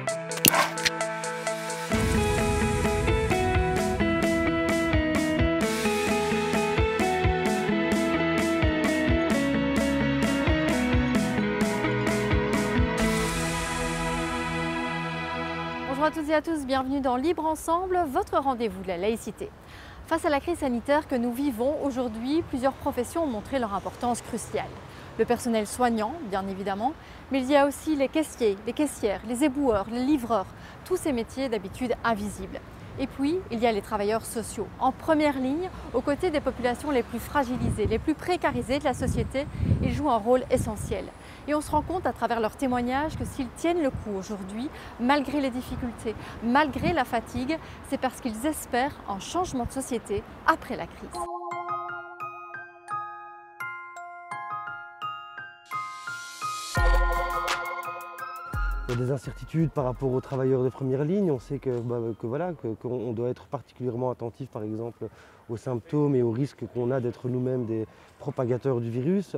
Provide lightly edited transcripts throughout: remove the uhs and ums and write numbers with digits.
Bonjour à toutes et à tous, bienvenue dans Libre Ensemble, votre rendez-vous de la laïcité. Face à la crise sanitaire que nous vivons aujourd'hui, plusieurs professions ont montré leur importance cruciale. Le personnel soignant, bien évidemment, mais il y a aussi les caissiers, les caissières, les éboueurs, les livreurs, tous ces métiers d'habitude invisibles. Et puis, il y a les travailleurs sociaux, en première ligne, aux côtés des populations les plus fragilisées, les plus précarisées de la société. Ils jouent un rôle essentiel. Et on se rend compte à travers leurs témoignages que s'ils tiennent le coup aujourd'hui, malgré les difficultés, malgré la fatigue, c'est parce qu'ils espèrent un changement de société après la crise. Il y a des incertitudes par rapport aux travailleurs de première ligne. On sait qu'on doit être particulièrement attentif, par exemple, aux symptômes et aux risques qu'on a d'être nous-mêmes des propagateurs du virus,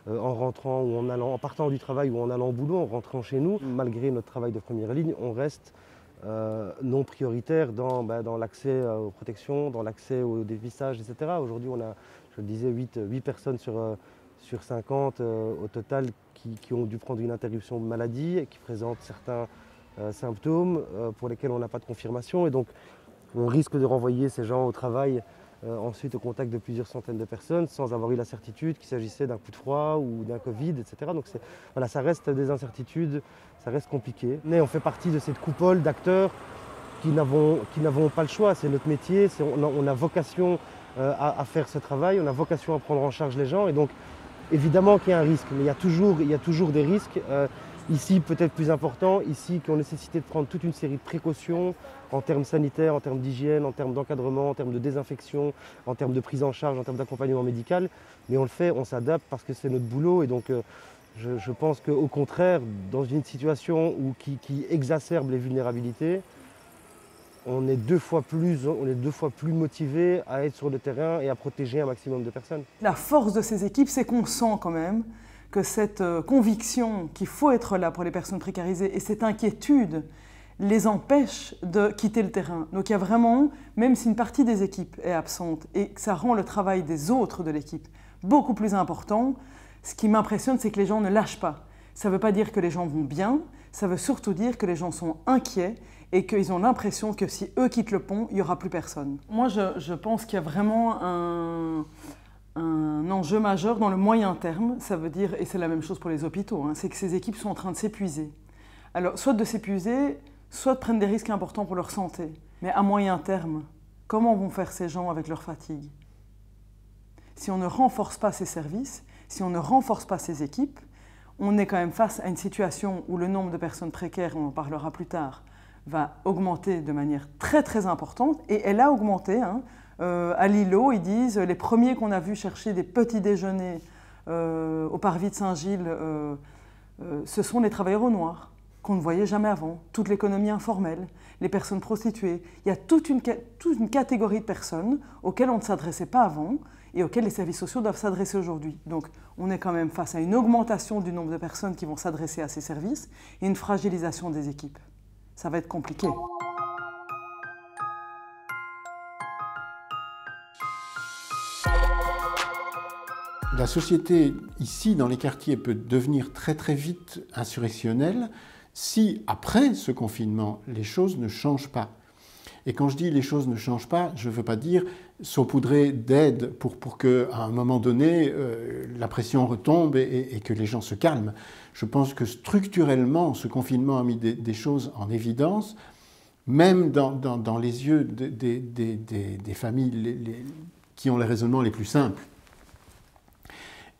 en rentrant ou en partant du travail ou en allant au boulot, en rentrant chez nous. Malgré notre travail de première ligne, on reste non prioritaire dans l'accès aux protections, dans l'accès au dépistage, etc. Aujourd'hui, on a, je le disais, 8 personnes sur 50 au total qui ont dû prendre une interruption de maladie et qui présentent certains symptômes pour lesquels on n'a pas de confirmation. Et donc on risque de renvoyer ces gens au travail ensuite au contact de plusieurs centaines de personnes sans avoir eu la certitude qu'il s'agissait d'un coup de froid ou d'un Covid, etc. Donc voilà, ça reste des incertitudes, ça reste compliqué. Mais on fait partie de cette coupole d'acteurs qui n'avons pas le choix, c'est notre métier, on a vocation à faire ce travail, on a vocation à prendre en charge les gens. Et donc évidemment qu'il y a un risque, mais il y a toujours des risques. Ici, peut-être plus important, ici, qui ont nécessité de prendre toute une série de précautions en termes sanitaires, en termes d'hygiène, en termes d'encadrement, en termes de désinfection, en termes de prise en charge, en termes d'accompagnement médical. Mais on le fait, on s'adapte parce que c'est notre boulot. Et donc, je pense qu'au contraire, dans une situation qui exacerbe les vulnérabilités, on est deux fois plus motivé à être sur le terrain et à protéger un maximum de personnes. La force de ces équipes, c'est qu'on sent quand même que cette conviction qu'il faut être là pour les personnes précarisées et cette inquiétude les empêche de quitter le terrain. Donc il y a vraiment, même si une partie des équipes est absente et que ça rend le travail des autres de l'équipe beaucoup plus important, ce qui m'impressionne, c'est que les gens ne lâchent pas. Ça ne veut pas dire que les gens vont bien, ça veut surtout dire que les gens sont inquiets et qu'ils ont l'impression que si eux quittent le pont, il n'y aura plus personne. Moi, je pense qu'il y a vraiment un enjeu majeur dans le moyen terme. Ça veut dire, et c'est la même chose pour les hôpitaux, c'est que ces équipes sont en train de s'épuiser. Alors, soit de s'épuiser, soit de prendre des risques importants pour leur santé. Mais à moyen terme, comment vont faire ces gens avec leur fatigue? Si on ne renforce pas ces services, si on ne renforce pas ces équipes, on est quand même face à une situation où le nombre de personnes précaires, on en parlera plus tard, va augmenter de manière très très importante, et elle a augmenté. À Lillo, ils disent les premiers qu'on a vus chercher des petits déjeuners au parvis de Saint-Gilles, ce sont les travailleurs au noir, qu'on ne voyait jamais avant, toute l'économie informelle, les personnes prostituées. Il y a toute une catégorie de personnes auxquelles on ne s'adressait pas avant et auxquelles les services sociaux doivent s'adresser aujourd'hui. Donc on est quand même face à une augmentation du nombre de personnes qui vont s'adresser à ces services et une fragilisation des équipes. Ça va être compliqué. La société, ici, dans les quartiers, peut devenir très très vite insurrectionnelle si, après ce confinement, les choses ne changent pas. Et quand je dis les choses ne changent pas, je ne veux pas dire saupoudrer d'aide pour qu'à un moment donné, la pression retombe et que les gens se calment. Je pense que structurellement, ce confinement a mis des choses en évidence, même dans les yeux des familles qui ont les raisonnements les plus simples.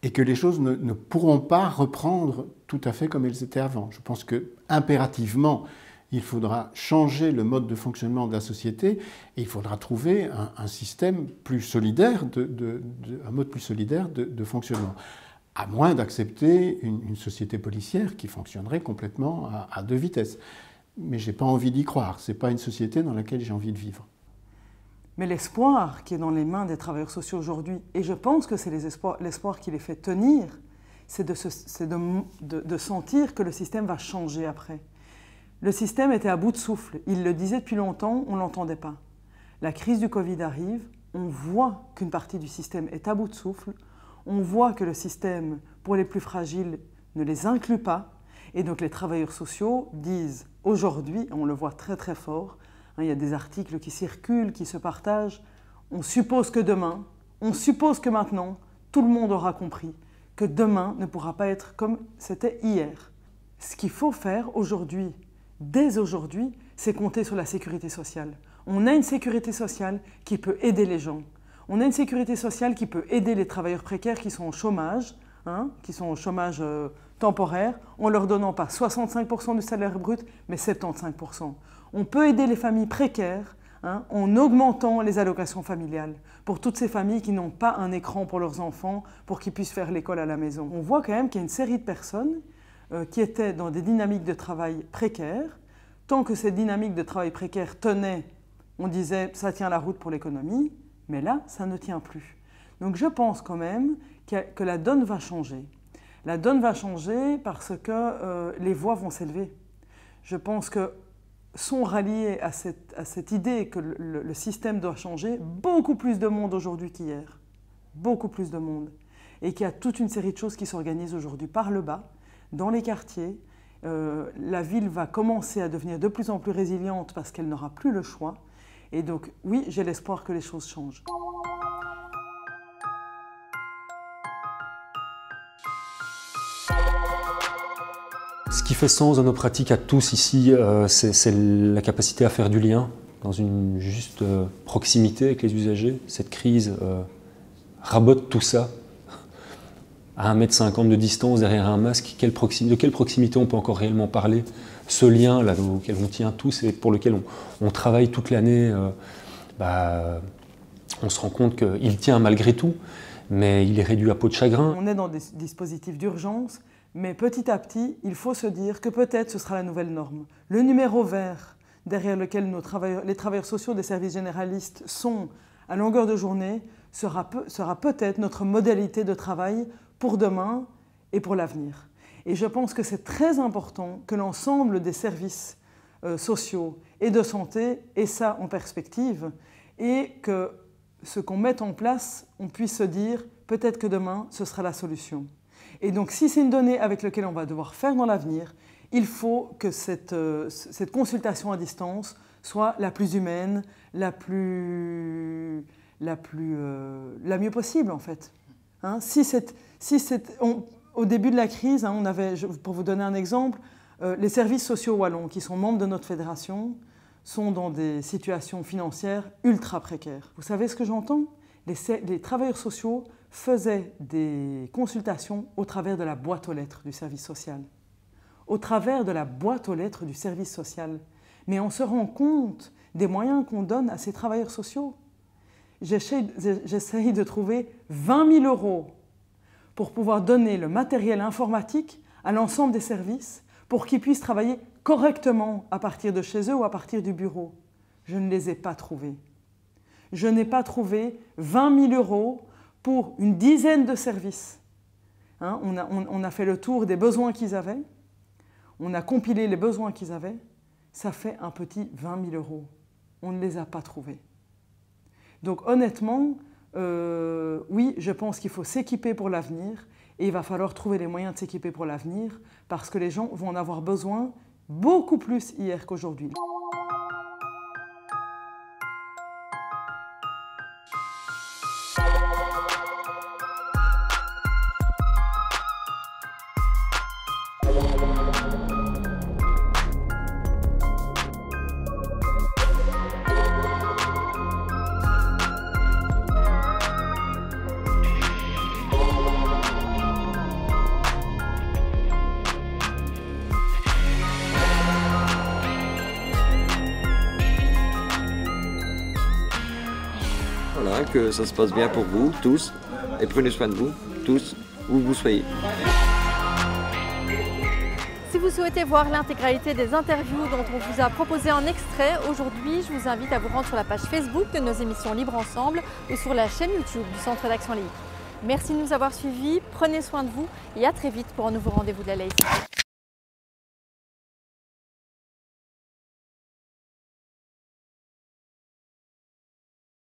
Et que les choses ne pourront pas reprendre tout à fait comme elles étaient avant. Je pense qu'impérativement, il faudra changer le mode de fonctionnement de la société et il faudra trouver un système plus solidaire, un mode plus solidaire de fonctionnement. À moins d'accepter une société policière qui fonctionnerait complètement à deux vitesses. Mais je n'ai pas envie d'y croire. Ce n'est pas une société dans laquelle j'ai envie de vivre. Mais l'espoir qui est dans les mains des travailleurs sociaux aujourd'hui, et je pense que c'est l'espoir qui les fait tenir, c'est de sentir que le système va changer après. Le système était à bout de souffle. Il le disait depuis longtemps, on ne l'entendait pas. La crise du Covid arrive, on voit qu'une partie du système est à bout de souffle, on voit que le système, pour les plus fragiles, ne les inclut pas. Et donc les travailleurs sociaux disent aujourd'hui, on le voit très très fort, il y a des articles qui circulent, qui se partagent, on suppose que demain, on suppose que maintenant, tout le monde aura compris que demain ne pourra pas être comme c'était hier. Ce qu'il faut faire aujourd'hui, dès aujourd'hui, c'est compter sur la sécurité sociale. On a une sécurité sociale qui peut aider les gens. On a une sécurité sociale qui peut aider les travailleurs précaires qui sont au chômage, temporaire, en leur donnant pas 65% du salaire brut, mais 75%. On peut aider les familles précaires en augmentant les allocations familiales pour toutes ces familles qui n'ont pas un écran pour leurs enfants pour qu'ils puissent faire l'école à la maison. On voit quand même qu'il y a une série de personnes qui étaient dans des dynamiques de travail précaires. Tant que ces dynamiques de travail précaires tenaient, on disait ça tient la route pour l'économie, mais là, ça ne tient plus. Donc je pense quand même que la donne va changer. La donne va changer parce que les voix vont s'élever. Je pense que sont ralliés à cette idée que le système doit changer beaucoup plus de monde aujourd'hui qu'hier. Beaucoup plus de monde. Et qu'il y a toute une série de choses qui s'organisent aujourd'hui par le bas, dans les quartiers. La ville va commencer à devenir de plus en plus résiliente parce qu'elle n'aura plus le choix. Et donc, oui, j'ai l'espoir que les choses changent. Ce qui fait sens dans nos pratiques à tous ici, c'est la capacité à faire du lien dans une juste proximité avec les usagers. Cette crise rabote tout ça. À 1,50 m de distance, derrière un masque, de quelle proximité on peut encore réellement parler? Ce lien là, auquel on tient tous et pour lequel on travaille toute l'année, on se rend compte qu'il tient malgré tout, mais il est réduit à peau de chagrin. On est dans des dispositifs d'urgence, mais petit à petit, il faut se dire que peut-être ce sera la nouvelle norme. Le numéro vert derrière lequel les travailleurs sociaux des services généralistes sont à longueur de journée sera peut-être notre modalité de travail pour demain et pour l'avenir. Et je pense que c'est très important que l'ensemble des services sociaux et de santé ait ça en perspective et que ce qu'on met en place, on puisse se dire peut-être que demain, ce sera la solution. Et donc, si c'est une donnée avec laquelle on va devoir faire dans l'avenir, il faut que cette consultation à distance soit la plus humaine, la mieux possible en fait. Au début de la crise, on avait, pour vous donner un exemple, les services sociaux wallons qui sont membres de notre fédération sont dans des situations financières ultra précaires. Vous savez ce que j'entends? Les travailleurs sociaux faisaient des consultations au travers de la boîte aux lettres du service social. Au travers de la boîte aux lettres du service social. Mais on se rend compte des moyens qu'on donne à ces travailleurs sociaux. J'essaye de trouver 20 000 € pour pouvoir donner le matériel informatique à l'ensemble des services pour qu'ils puissent travailler correctement à partir de chez eux ou à partir du bureau. Je ne les ai pas trouvés. Je n'ai pas trouvé 20 000 € pour une dizaine de services. On a fait le tour des besoins qu'ils avaient, on a compilé les besoins qu'ils avaient, ça fait un petit 20 000 €. On ne les a pas trouvés. Donc honnêtement, oui, je pense qu'il faut s'équiper pour l'avenir et il va falloir trouver les moyens de s'équiper pour l'avenir parce que les gens vont en avoir besoin beaucoup plus hier qu'aujourd'hui. Voilà, que ça se passe bien pour vous tous et prenez soin de vous tous où vous soyez. Si vous souhaitez voir l'intégralité des interviews dont on vous a proposé en extrait aujourd'hui, je vous invite à vous rendre sur la page Facebook de nos émissions Libre Ensemble ou sur la chaîne YouTube du Centre d'Action Libre. Merci de nous avoir suivis, prenez soin de vous et à très vite pour un nouveau rendez-vous de la laïcité.